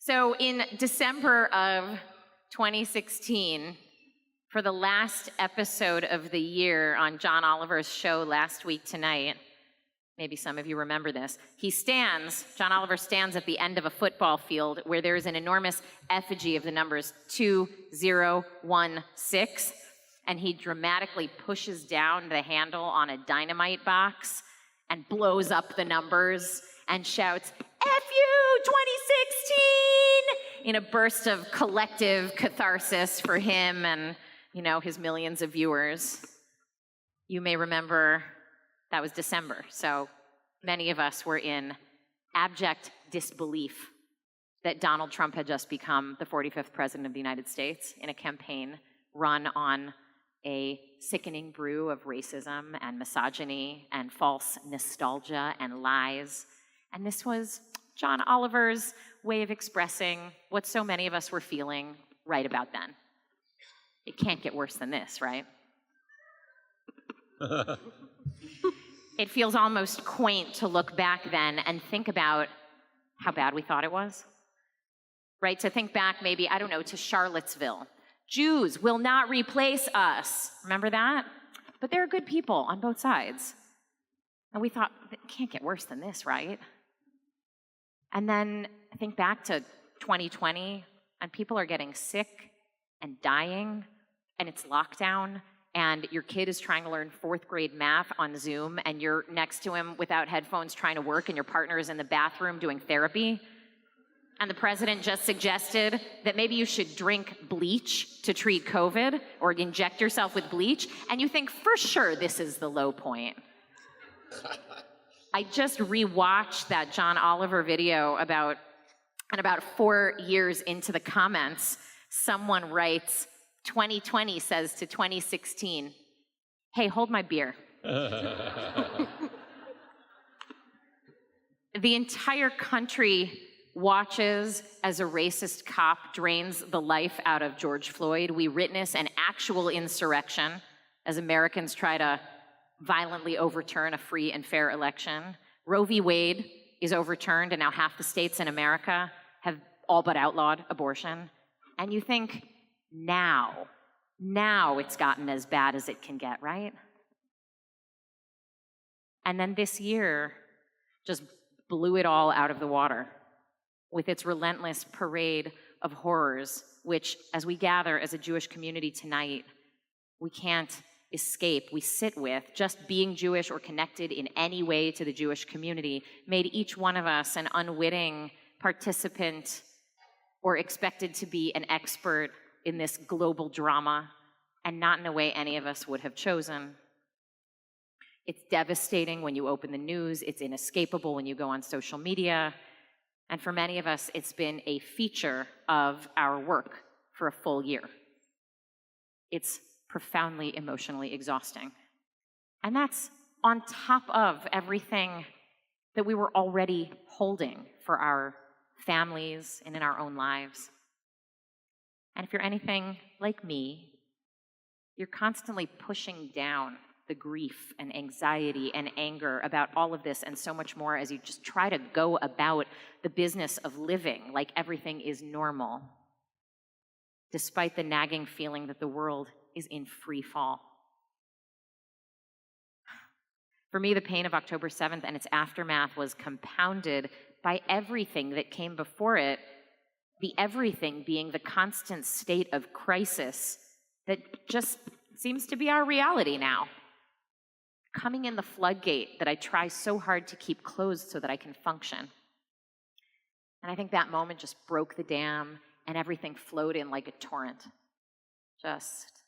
So in December of 2016, for the last episode of the year on John Oliver's show Last Week Tonight, maybe some of you remember this, John Oliver stands at the end of a football field where there is an enormous effigy of the numbers 2016, and he dramatically pushes down the handle on a dynamite box and blows up the numbers and shouts, "F you, 2016!" in a burst of collective catharsis for him and, his millions of viewers. You may remember that was December, so many of us were in abject disbelief that Donald Trump had just become the 45th president of the United States in a campaign run on a sickening brew of racism and misogyny and false nostalgia and lies. And this was John Oliver's way of expressing what so many of us were feeling right about then. It can't get worse than this, right? It feels almost quaint to look back then and think about how bad we thought it was, right? To think back maybe, to Charlottesville. Jews will not replace us. Remember that? But there are good people on both sides. And we thought, it can't get worse than this, right? And then I think back to 2020, and people are getting sick and dying, and it's lockdown, and your kid is trying to learn 4th grade math on Zoom, and you're next to him without headphones trying to work, and your partner is in the bathroom doing therapy. And the president just suggested that maybe you should drink bleach to treat COVID or inject yourself with bleach. And you think, for sure, this is the low point. I just rewatched that John Oliver video about 4 years into the comments, someone writes, 2020 says to 2016, "Hey, hold my beer." The entire country watches as a racist cop drains the life out of George Floyd. We witness an actual insurrection as Americans try to violently overturn a free and fair election. Roe v. Wade is overturned, and now half the states in America have all but outlawed abortion. And you think, now it's gotten as bad as it can get, right? And then this year just blew it all out of the water with its relentless parade of horrors, which, as we gather as a Jewish community tonight, we can't escape, we sit with. Just being Jewish or connected in any way to the Jewish community made each one of us an unwitting participant or expected to be an expert in this global drama, and not in a way any of us would have chosen. It's devastating when you open the news. It's inescapable when you go on social media. And for many of us, it's been a feature of our work for a full year. It's profoundly emotionally exhausting. And that's on top of everything that we were already holding for our families and in our own lives. And if you're anything like me, you're constantly pushing down the grief and anxiety and anger about all of this and so much more as you just try to go about the business of living like everything is normal, despite the nagging feeling that the world is in free fall. For me, the pain of October 7th and its aftermath was compounded by everything that came before it, the everything being the constant state of crisis that just seems to be our reality now. Coming in the floodgate that I try so hard to keep closed so that I can function. And I think that moment just broke the dam and everything flowed in like a torrent. Just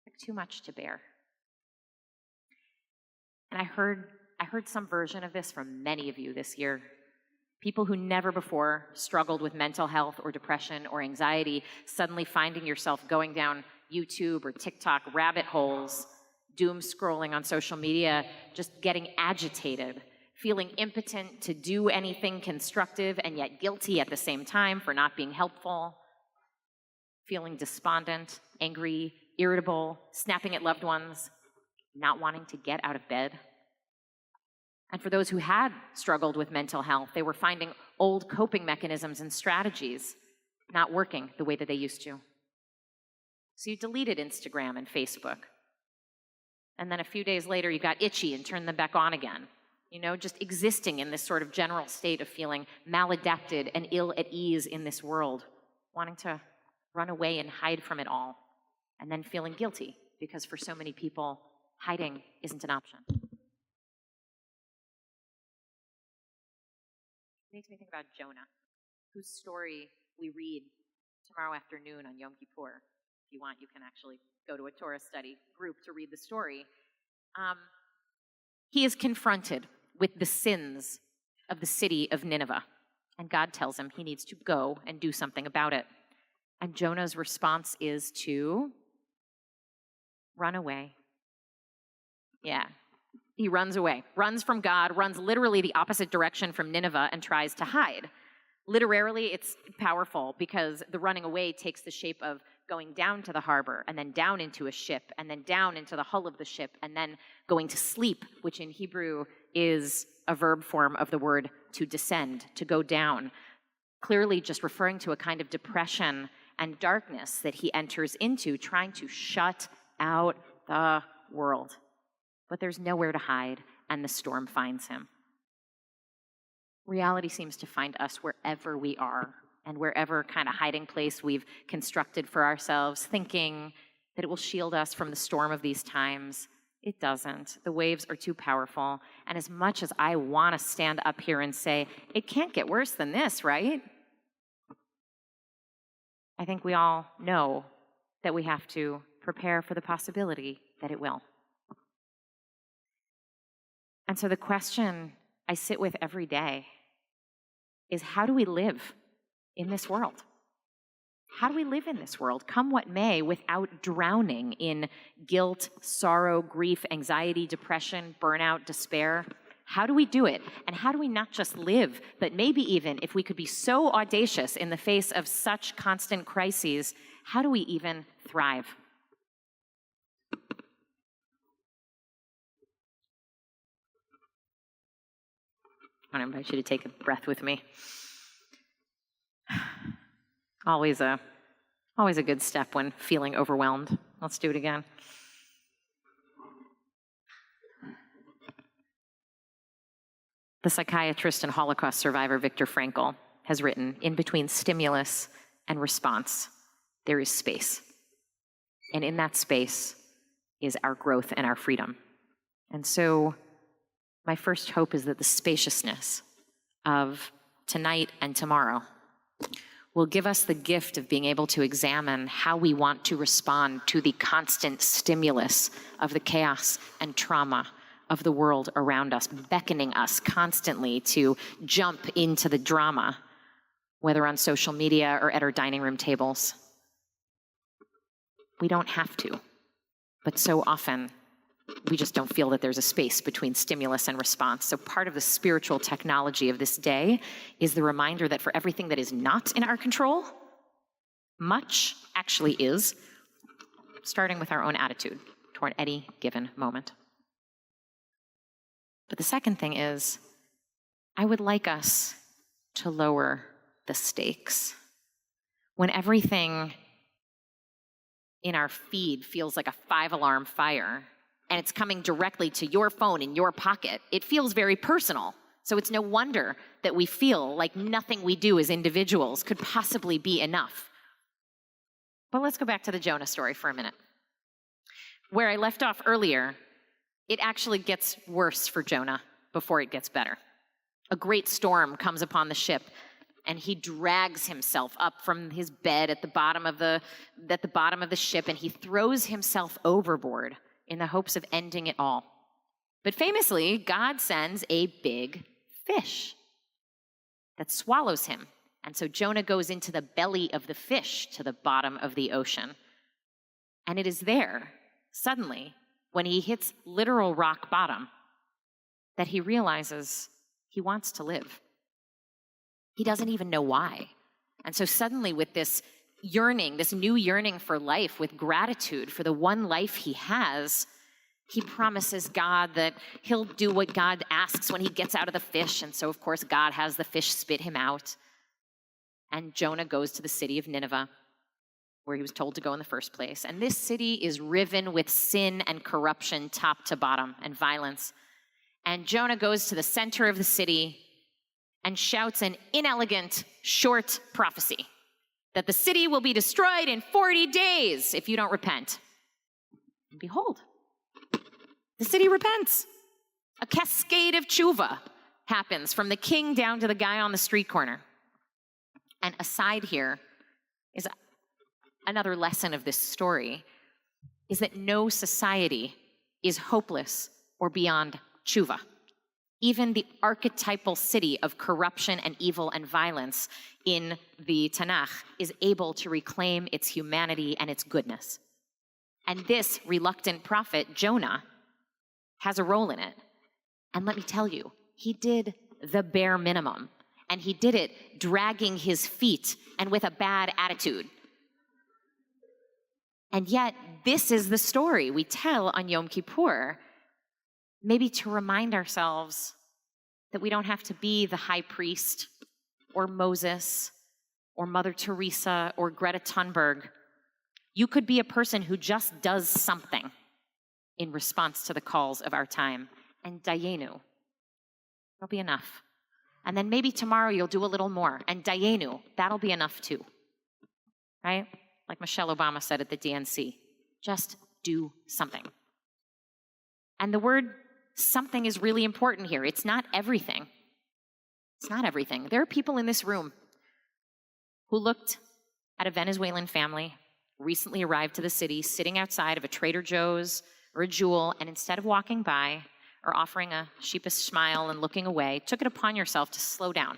like too much to bear. And I heard some version of this from many of you this year. People who never before struggled with mental health or depression or anxiety, suddenly finding yourself going down YouTube or TikTok rabbit holes, doom scrolling on social media, just getting agitated, feeling impotent to do anything constructive and yet guilty at the same time for not being helpful, feeling despondent, angry, irritable, snapping at loved ones, not wanting to get out of bed. And for those who had struggled with mental health, they were finding old coping mechanisms and strategies not working the way that they used to. So you deleted Instagram and Facebook. And then a few days later, you got itchy and turned them back on again. Just existing in this sort of general state of feeling maladapted and ill at ease in this world, wanting to run away and hide from it all, and then feeling guilty because for so many people, hiding isn't an option. It makes me think about Jonah, whose story we read tomorrow afternoon on Yom Kippur. If you want, you can actually go to a Torah study group to read the story. He is confronted with the sins of the city of Nineveh, and God tells him he needs to go and do something about it. And Jonah's response is to run away. Yeah. He runs away, runs from God, runs literally the opposite direction from Nineveh and tries to hide. Literally, it's powerful because the running away takes the shape of going down to the harbor and then down into a ship and then down into the hull of the ship and then going to sleep, which in Hebrew is a verb form of the word to descend, to go down. Clearly just referring to a kind of depression and darkness that he enters into, trying to shut out the world. But there's nowhere to hide, and the storm finds him. Reality seems to find us wherever we are, and wherever kind of hiding place we've constructed for ourselves, thinking that it will shield us from the storm of these times. It doesn't. The waves are too powerful, and as much as I want to stand up here and say, it can't get worse than this, right? I think we all know that we have to prepare for the possibility that it will. And so the question I sit with every day is, how do we live in this world? How do we live in this world, come what may, without drowning in guilt, sorrow, grief, anxiety, depression, burnout, despair? How do we do it? And how do we not just live, but maybe even, if we could be so audacious in the face of such constant crises, how do we even thrive? I want to invite you to take a breath with me. Always a good step when feeling overwhelmed. Let's do it again. The psychiatrist and Holocaust survivor Viktor Frankl has written, in between stimulus and response, there is space. And in that space is our growth and our freedom. And so my first hope is that the spaciousness of tonight and tomorrow will give us the gift of being able to examine how we want to respond to the constant stimulus of the chaos and trauma of the world around us, beckoning us constantly to jump into the drama, whether on social media or at our dining room tables. We don't have to, but so often we just don't feel that there's a space between stimulus and response. So part of the spiritual technology of this day is the reminder that for everything that is not in our control, much actually is, starting with our own attitude toward any given moment. But the second thing is, I would like us to lower the stakes. When everything in our feed feels like a 5-alarm fire, and it's coming directly to your phone in your pocket, it feels very personal. So it's no wonder that we feel like nothing we do as individuals could possibly be enough. But let's go back to the Jonah story for a minute. Where I left off earlier, it actually gets worse for Jonah before it gets better. A great storm comes upon the ship, and he drags himself up from his bed at the bottom of the ship, and he throws himself overboard in the hopes of ending it all. But famously, God sends a big fish that swallows him. And so Jonah goes into the belly of the fish to the bottom of the ocean. And it is there, suddenly, when he hits literal rock bottom, that he realizes he wants to live. He doesn't even know why. And so suddenly with this yearning, this new yearning for life, with gratitude for the one life he has, He promises God that he'll do what God asks when he gets out of the fish. And so, of course, God has the fish spit him out. And Jonah goes to the city of Nineveh, where he was told to go in the first place. And this city is riven with sin and corruption, top to bottom, and violence. And Jonah goes to the center of the city and shouts an inelegant, short prophecy that the city will be destroyed in 40 days if you don't repent. And behold, the city repents. A cascade of tshuva happens from the king down to the guy on the street corner. And aside here is another lesson of this story, is that no society is hopeless or beyond tshuva. Even the archetypal city of corruption and evil and violence in the Tanakh is able to reclaim its humanity and its goodness. And this reluctant prophet, Jonah, has a role in it. And let me tell you, he did the bare minimum. And he did it dragging his feet and with a bad attitude. And yet, this is the story we tell on Yom Kippur, maybe to remind ourselves that we don't have to be the high priest or Moses or Mother Teresa or Greta Thunberg. You could be a person who just does something in response to the calls of our time. And dayenu, that'll be enough. And then maybe tomorrow you'll do a little more. And dayenu, that'll be enough too. Right? Like Michelle Obama said at the DNC, just do something. And the word something is really important here. It's not everything. It's not everything. There are people in this room who looked at a Venezuelan family, recently arrived to the city, sitting outside of a Trader Joe's or a Jewel, and instead of walking by or offering a sheepish smile and looking away, took it upon yourself to slow down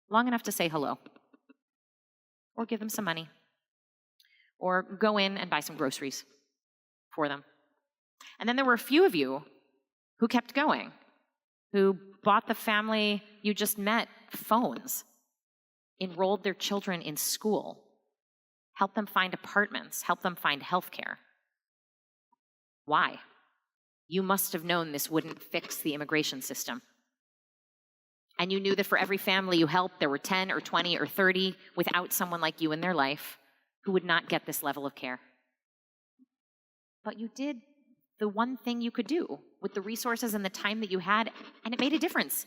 long enough to say hello or give them some money or go in and buy some groceries for them. And then there were a few of you who kept going, who bought the family you just met phones, enrolled their children in school, helped them find apartments, helped them find healthcare. Why? You must have known this wouldn't fix the immigration system. And you knew that for every family you helped, there were 10 or 20 or 30 without someone like you in their life who would not get this level of care. But you did the one thing you could do with the resources and the time that you had, and it made a difference.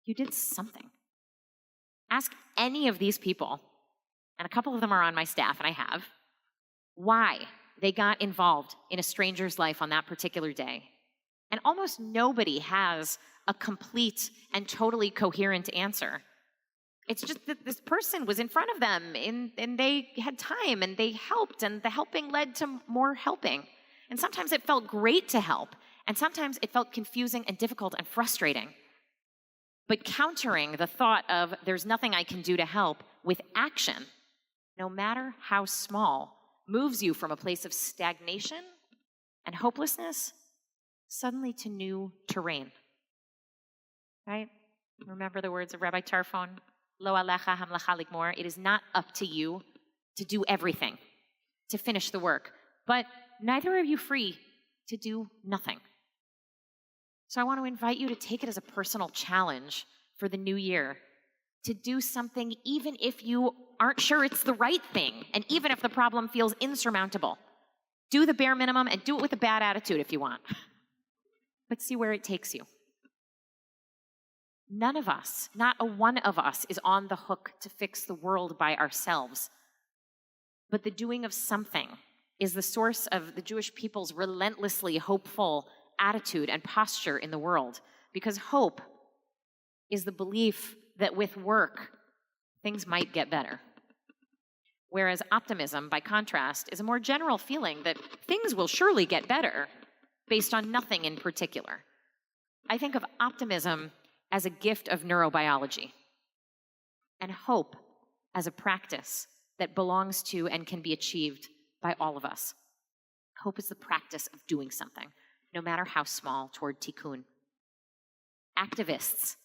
You did something. Ask any of these people, and a couple of them are on my staff, and I have, why they got involved in a stranger's life on that particular day. And almost nobody has a complete and totally coherent answer. It's just that this person was in front of them, and they had time, and they helped, and the helping led to more helping. And sometimes it felt great to help, and sometimes it felt confusing and difficult and frustrating. But countering the thought of there's nothing I can do to help with action, no matter how small, moves you from a place of stagnation and hopelessness suddenly to new terrain. Right? Remember the words of Rabbi Tarfon, Lo alecha hamlacha ligmor. It is not up to you to do everything, to finish the work, but neither are you free to do nothing. So I want to invite you to take it as a personal challenge for the new year, to do something even if you aren't sure it's the right thing, and even if the problem feels insurmountable. Do the bare minimum and do it with a bad attitude if you want. But see where it takes you. None of us, not a one of us, is on the hook to fix the world by ourselves. But the doing of something is the source of the Jewish people's relentlessly hopeful attitude and posture in the world. Because hope is the belief that with work, things might get better. Whereas optimism, by contrast, is a more general feeling that things will surely get better based on nothing in particular. I think of optimism as a gift of neurobiology, and hope as a practice that belongs to and can be achieved by all of us. Hope is the practice of doing something, no matter how small, toward tikkun. Activists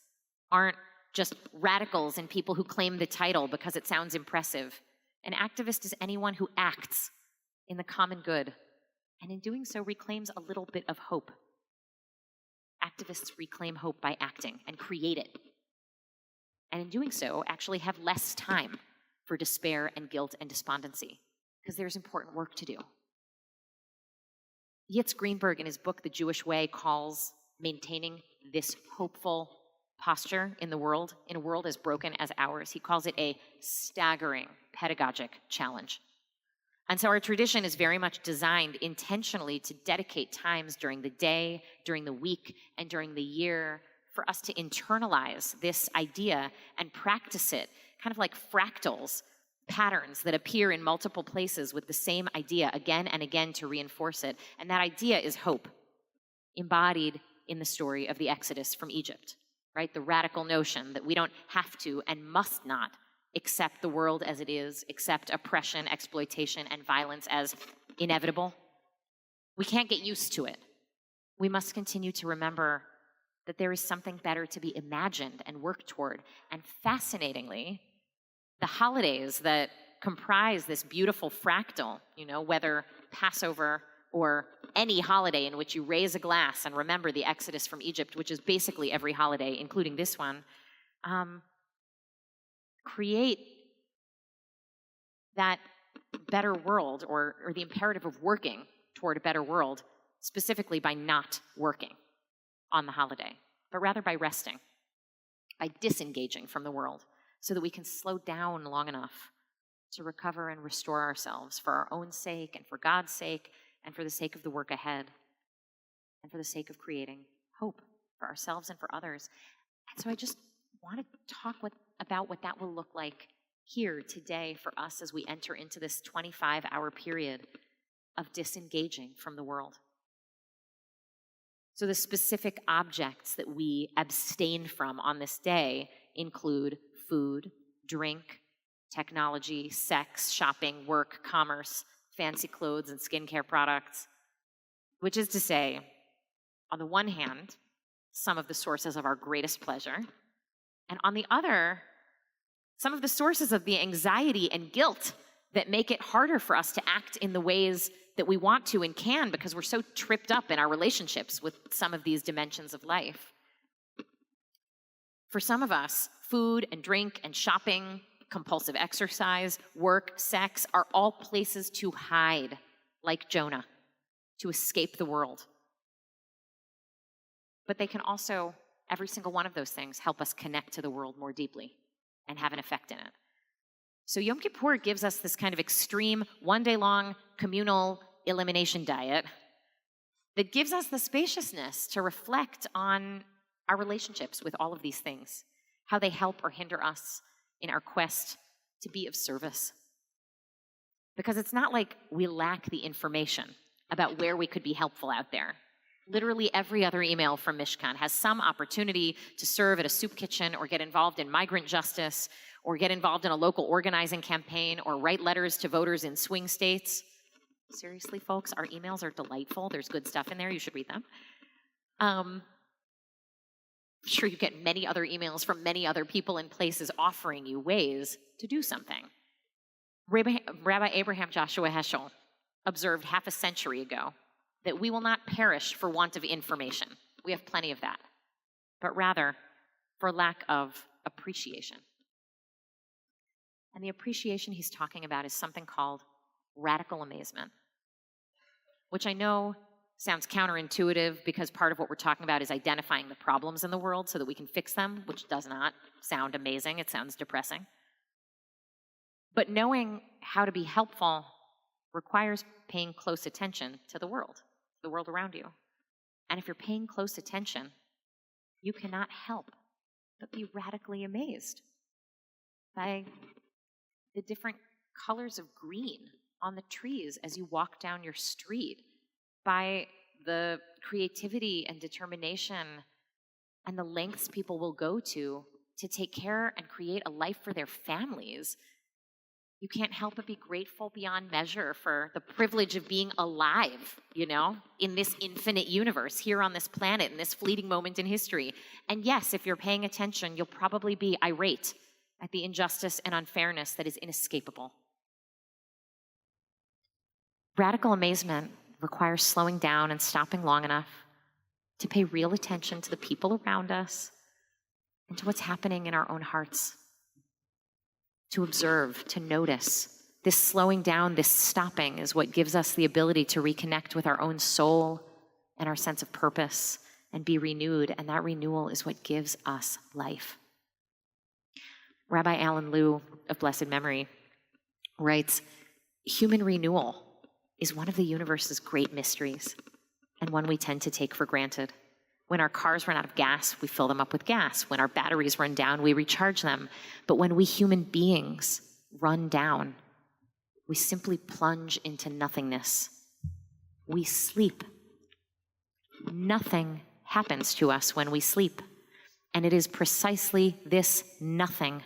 aren't just radicals and people who claim the title because it sounds impressive. An activist is anyone who acts in the common good and in doing so reclaims a little bit of hope. Activists reclaim hope by acting and create it. And in doing so, actually have less time for despair and guilt and despondency, because there's important work to do. Yitz Greenberg, in his book, The Jewish Way, calls maintaining this hopeful posture in a world as broken as ours, he calls it a staggering pedagogic challenge. And so our tradition is very much designed intentionally to dedicate times during the day, during the week, and during the year for us to internalize this idea and practice it, kind of like fractals, patterns that appear in multiple places with the same idea again and again to reinforce it. And that idea is hope, embodied in the story of the Exodus from Egypt, right? The radical notion that we don't have to and must not accept the world as it is, accept oppression, exploitation, and violence as inevitable. We can't get used to it. We must continue to remember that there is something better to be imagined and worked toward. And fascinatingly, the holidays that comprise this beautiful fractal, whether Passover or any holiday in which you raise a glass and remember the Exodus from Egypt, which is basically every holiday, including this one, create that better world or the imperative of working toward a better world, specifically by not working on the holiday, but rather by resting, by disengaging from the world so that we can slow down long enough to recover and restore ourselves for our own sake and for God's sake and for the sake of the work ahead and for the sake of creating hope for ourselves and for others. And so I just want to talk about what that will look like here today for us as we enter into this 25-hour period of disengaging from the world. So the specific objects that we abstain from on this day include food, drink, technology, sex, shopping, work, commerce, fancy clothes, and skincare products, which is to say, on the one hand, some of the sources of our greatest pleasure, and on the other, some of the sources of the anxiety and guilt that make it harder for us to act in the ways that we want to and can because we're so tripped up in our relationships with some of these dimensions of life. For some of us, food and drink and shopping, compulsive exercise, work, sex are all places to hide, like Jonah, to escape the world. But they can also, every single one of those things, help us connect to the world more deeply and have an effect in it. So Yom Kippur gives us this kind of extreme, one-day-long communal elimination diet that gives us the spaciousness to reflect on our relationships with all of these things, how they help or hinder us in our quest to be of service. Because it's not like we lack the information about where we could be helpful out there. Literally every other email from Mishkan has some opportunity to serve at a soup kitchen or get involved in migrant justice or get involved in a local organizing campaign or write letters to voters in swing states. Seriously, folks, our emails are delightful. There's good stuff in there. You should read them. I'm sure you get many other emails from many other people and places offering you ways to do something. Rabbi Abraham Joshua Heschel observed half a century ago that we will not perish for want of information. We have plenty of that, but rather for lack of appreciation. And the appreciation he's talking about is something called radical amazement, which I know sounds counterintuitive because part of what we're talking about is identifying the problems in the world so that we can fix them, which does not sound amazing. It sounds depressing. But knowing how to be helpful requires paying close attention to the world around you. And if you're paying close attention, you cannot help but be radically amazed by the different colors of green on the trees as you walk down your street, by the creativity and determination and the lengths people will go to take care and create a life for their families. You can't help but be grateful beyond measure for the privilege of being alive, in this infinite universe, here on this planet, in this fleeting moment in history. And yes, if you're paying attention, you'll probably be irate at the injustice and unfairness that is inescapable. Radical amazement requires slowing down and stopping long enough to pay real attention to the people around us and to what's happening in our own hearts. To observe, to notice. This slowing down, this stopping is what gives us the ability to reconnect with our own soul and our sense of purpose and be renewed, and that renewal is what gives us life. Rabbi Alan Lew of blessed memory writes, human renewal is one of the universe's great mysteries and one we tend to take for granted. When our cars run out of gas, we fill them up with gas. When our batteries run down, we recharge them. But when we human beings run down, we simply plunge into nothingness. We sleep. Nothing happens to us when we sleep. And it is precisely this nothing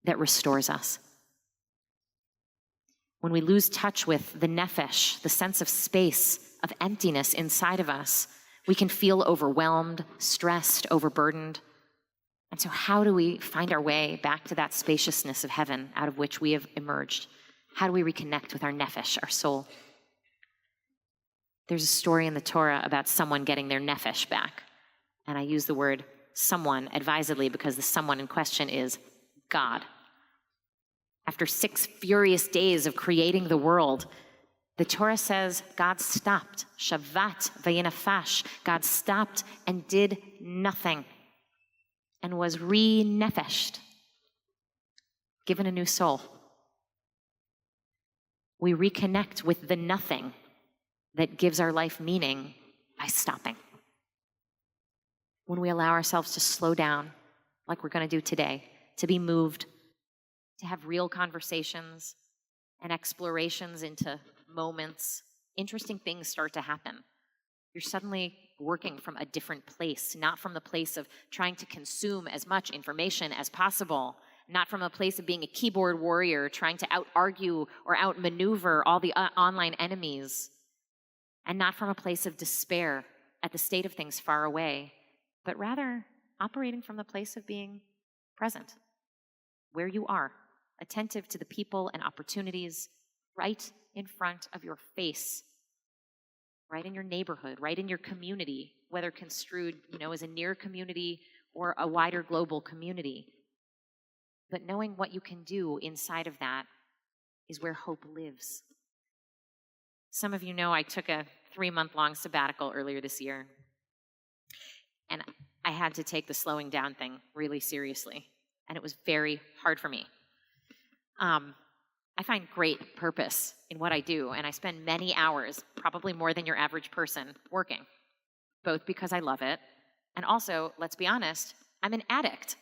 that restores us. When we lose touch with the nefesh, the sense of space, of emptiness inside of us, we can feel overwhelmed, stressed, overburdened. And so how do we find our way back to that spaciousness of heaven out of which we have emerged? How do we reconnect with our nefesh, our soul? There's a story in the Torah about someone getting their nefesh back. And I use the word someone advisedly because the someone in question is God. After 6 furious days of creating the world, the Torah says God stopped. Shavat vayinafash. God stopped and did nothing and was re-nefeshed, given a new soul. We reconnect with the nothing that gives our life meaning by stopping. When we allow ourselves to slow down, like we're going to do today, to be moved, to have real conversations and explorations into moments, interesting things start to happen. You're suddenly working from a different place, not from the place of trying to consume as much information as possible, not from a place of being a keyboard warrior, trying to out-argue or outmaneuver all the online enemies, and not from a place of despair at the state of things far away, but rather operating from the place of being present, where you are, attentive to the people and opportunities right in front of your face, right in your neighborhood, right in your community, whether construed, as a near community or a wider global community. But knowing what you can do inside of that is where hope lives. Some of you know I took a 3-month-long sabbatical earlier this year, and I had to take the slowing down thing really seriously, and it was very hard for me. I find great purpose in what I do, and I spend many hours, probably more than your average person, working, both because I love it, and also, let's be honest, I'm an addict.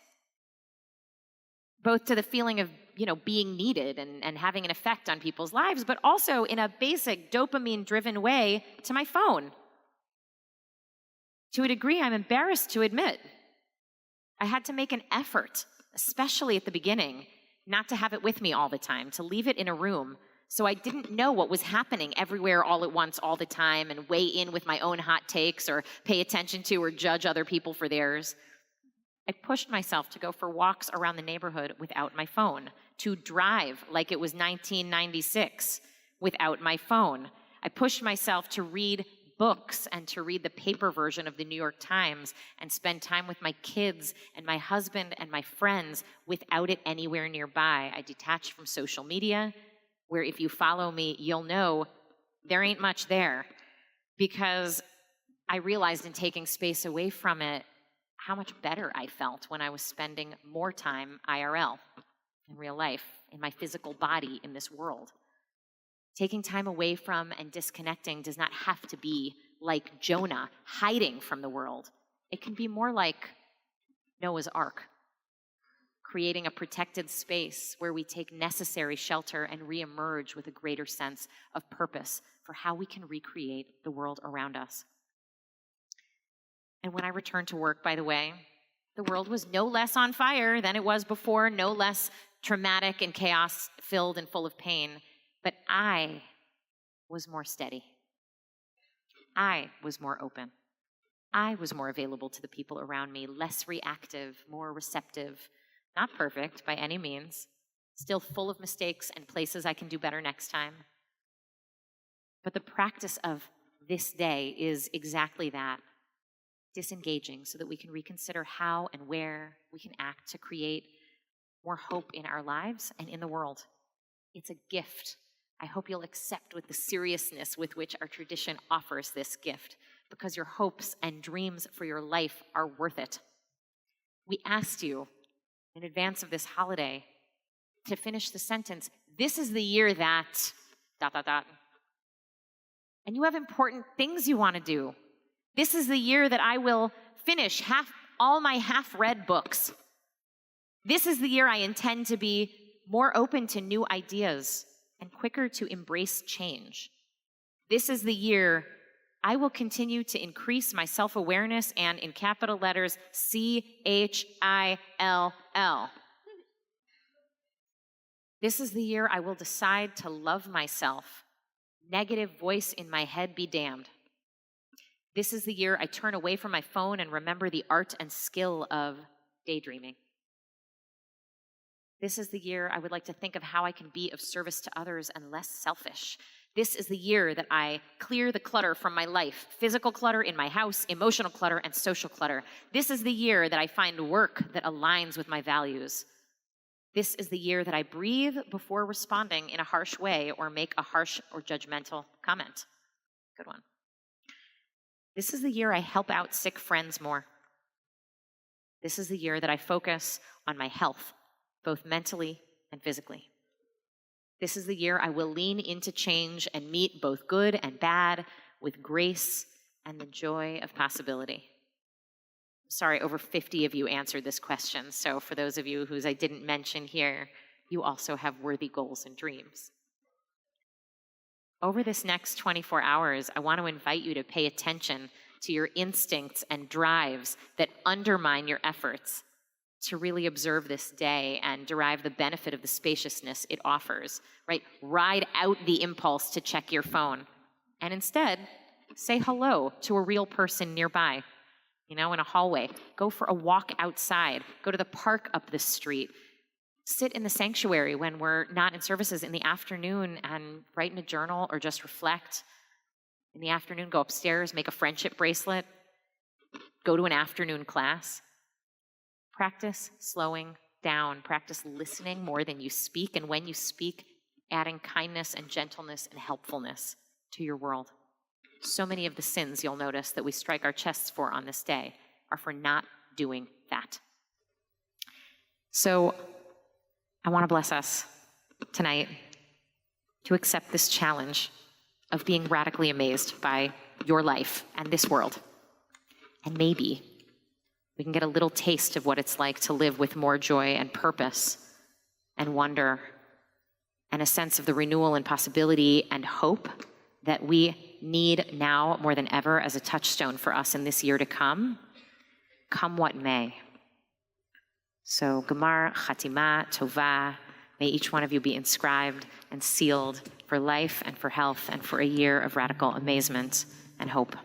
Both to the feeling of, being needed and having an effect on people's lives, but also in a basic dopamine-driven way to my phone. To a degree I'm embarrassed to admit. I had to make an effort, especially at the beginning, not to have it with me all the time, to leave it in a room, so I didn't know what was happening everywhere all at once all the time and weigh in with my own hot takes or pay attention to or judge other people for theirs. I pushed myself to go for walks around the neighborhood without my phone, to drive like it was 1996 without my phone. I pushed myself to read books and to read the paper version of the New York Times and spend time with my kids and my husband and my friends without it anywhere nearby. I detached from social media, where if you follow me, you'll know there ain't much there, because I realized in taking space away from it how much better I felt when I was spending more time IRL, in real life, in my physical body in this world. Taking time away from and disconnecting does not have to be like Jonah, hiding from the world. It can be more like Noah's Ark, creating a protected space where we take necessary shelter and reemerge with a greater sense of purpose for how we can recreate the world around us. And when I returned to work, by the way, the world was no less on fire than it was before, no less traumatic and chaos-filled and full of pain. But I was more steady. I was more open. I was more available to the people around me, less reactive, more receptive. Not perfect by any means, still full of mistakes and places I can do better next time. But the practice of this day is exactly that, disengaging, so that we can reconsider how and where we can act to create more hope in our lives and in the world. It's a gift. I hope you'll accept with the seriousness with which our tradition offers this gift, because your hopes and dreams for your life are worth it. We asked you in advance of this holiday to finish the sentence, this is the year that ... And you have important things you want to do. This is the year that I will finish all my half-read books. This is the year I intend to be more open to new ideas and quicker to embrace change. This is the year I will continue to increase my self-awareness and, in capital letters, CHILL. This is the year I will decide to love myself. Negative voice in my head be damned. This is the year I turn away from my phone and remember the art and skill of daydreaming. This is the year I would like to think of how I can be of service to others and less selfish. This is the year that I clear the clutter from my life, physical clutter in my house, emotional clutter, and social clutter. This is the year that I find work that aligns with my values. This is the year that I breathe before responding in a harsh way or make a harsh or judgmental comment. Good one. This is the year I help out sick friends more. This is the year that I focus on my health, both mentally and physically. This is the year I will lean into change and meet both good and bad with grace and the joy of possibility. Sorry, over 50 of you answered this question, so for those of you whose I didn't mention here, you also have worthy goals and dreams. Over this next 24 hours, I want to invite you to pay attention to your instincts and drives that undermine your efforts to really observe this day and derive the benefit of the spaciousness it offers, right? Ride out the impulse to check your phone and instead say hello to a real person nearby, in a hallway. Go for a walk outside. Go to the park up the street. Sit in the sanctuary when we're not in services in the afternoon and write in a journal or just reflect. In the afternoon, go upstairs, make a friendship bracelet, go to an afternoon class. Practice slowing down. Practice listening more than you speak, and when you speak, adding kindness and gentleness and helpfulness to your world. So many of the sins, you'll notice, that we strike our chests for on this day are for not doing that. So I want to bless us tonight to accept this challenge of being radically amazed by your life and this world. And maybe we can get a little taste of what it's like to live with more joy and purpose and wonder and a sense of the renewal and possibility and hope that we need now more than ever as a touchstone for us in this year to come what may. So, Gemar, Chatima, Tova, may each one of you be inscribed and sealed for life and for health and for a year of radical amazement and hope.